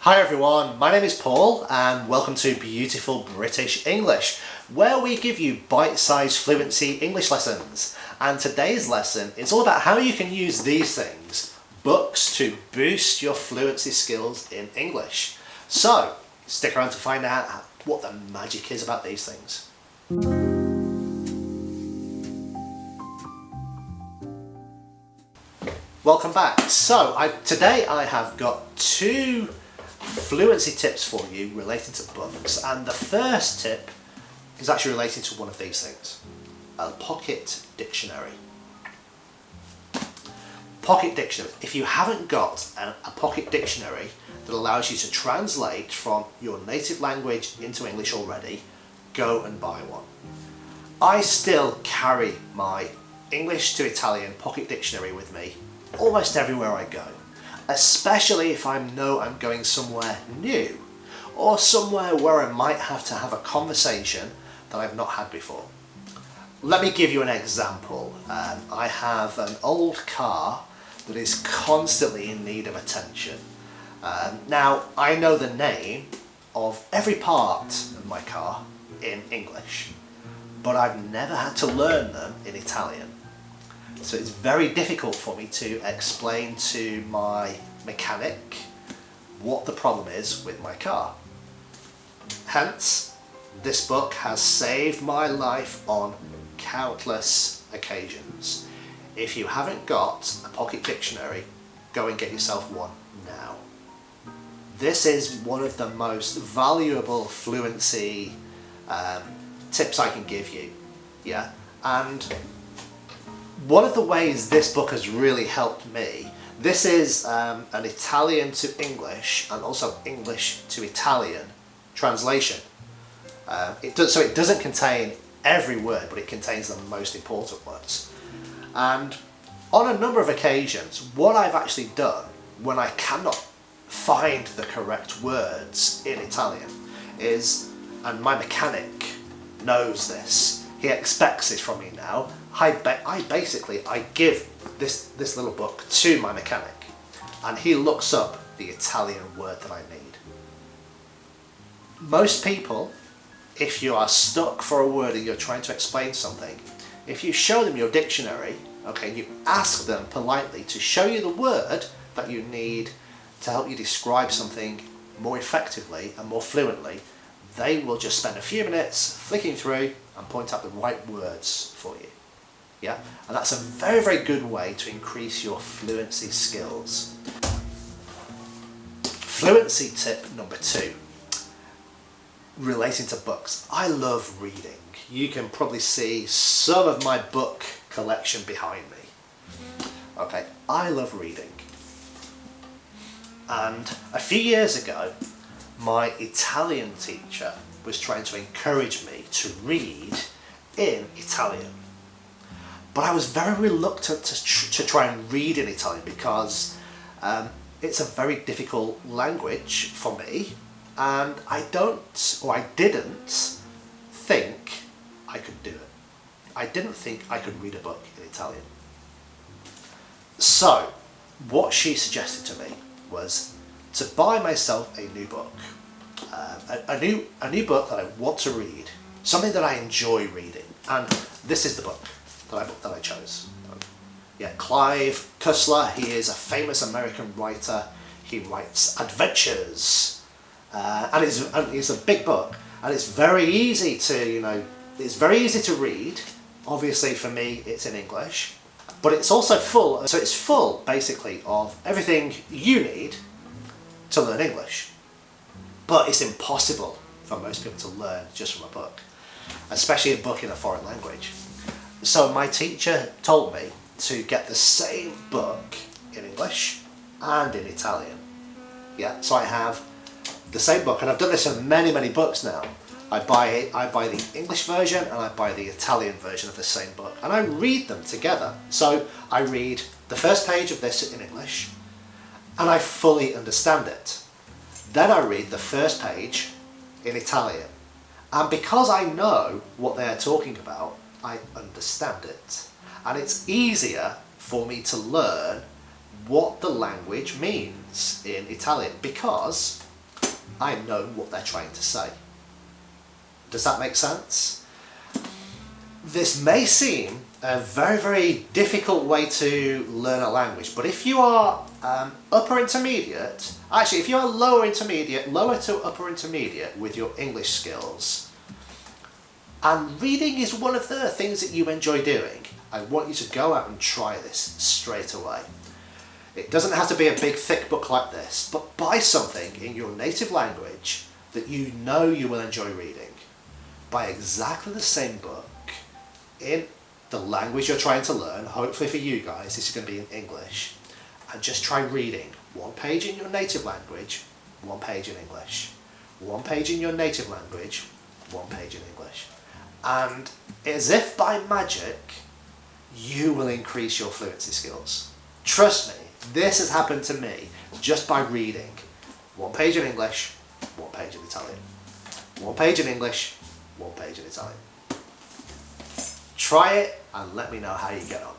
Hi everyone, my name is Paul and welcome to Beautiful British English, where we give you bite-sized fluency English lessons. And today's lesson is all about how you can use these things, books, to boost your fluency skills in English. So, stick around to find out what the magic is about these things. Welcome back. So, today I have got two fluency tips for you related to books, and the first tip is actually related to one of these things, a pocket dictionary. Pocket dictionary. If you haven't got a pocket dictionary that allows you to translate from your native language into English already, go and buy one. I still carry my English to Italian pocket dictionary with me almost everywhere I go, especially if I know I'm going somewhere new or somewhere where I might have to have a conversation that I've not had before. Let me give you an example. I have an old car that is constantly in need of attention. Now, I know the name of every part of my car in English, but I've never had to learn them in Italian. So it's very difficult for me to explain to my mechanic what the problem is with my car. Hence, this book has saved my life on countless occasions. If you haven't got a pocket dictionary, go and get yourself one now. This is one of the most valuable fluency tips I can give you. Yeah, and one of the ways this book has really helped me, this is an Italian to English and also English to Italian translation. It doesn't contain every word, but it contains the most important words. And on a number of occasions, what I've actually done when I cannot find the correct words in Italian is, and my mechanic knows this, he expects this from me now, I give this little book to my mechanic and he looks up the Italian word that I need. Most people, if you are stuck for a word and you're trying to explain something, if you show them your dictionary, okay, you ask them politely to show you the word that you need to help you describe something more effectively and more fluently, they will just spend a few minutes flicking through and point out the right words for you. Yeah, and that's a very, very good way to increase your fluency skills. Fluency tip number 2, relating to books. I love reading. You can probably see some of my book collection behind me. Okay, I love reading. And a few years ago, my Italian teacher was trying to encourage me to read in Italian. But I was very reluctant to try and read in Italian because it's a very difficult language for me, and I didn't think I could do it. I didn't think I could read a book in Italian. So, what she suggested to me was to buy myself a new book. A new book that I want to read, something that I enjoy reading, and this is the book that I chose. Yeah, Clive Cussler. He is a famous American writer. He writes adventures, and it's a big book, and it's very easy to read. Obviously, for me, it's in English, but it's also full. So it's full, basically, of everything you need to learn English. But it's impossible for most people to learn just from a book, especially a book in a foreign language. So my teacher told me to get the same book in English and in Italian. Yeah, so I have the same book, and I've done this in many, many books now. I buy the English version and I buy the Italian version of the same book, and I read them together. So I read the first page of this in English and I fully understand it. Then I read the first page in Italian, and because I know what they're talking about, I understand it, and it's easier for me to learn what the language means in Italian because I know what they're trying to say. Does that make sense? This may seem a very, very difficult way to learn a language, but if you are upper intermediate, actually if you are lower intermediate, lower to upper intermediate with your English skills, and reading is one of the things that you enjoy doing, I want you to go out and try this straight away. It doesn't have to be a big thick book like this, but buy something in your native language that you know you will enjoy reading. Buy exactly the same book in the language you're trying to learn. Hopefully for you guys this is going to be in English, and just try reading one page in your native language, one page in English, one page in your native language, one page in English, and as if by magic you will increase your fluency skills. Trust me, this has happened to me just by reading one page in English, one page in Italian, one page in English, one page in Italian. Try it and let me know how you get on.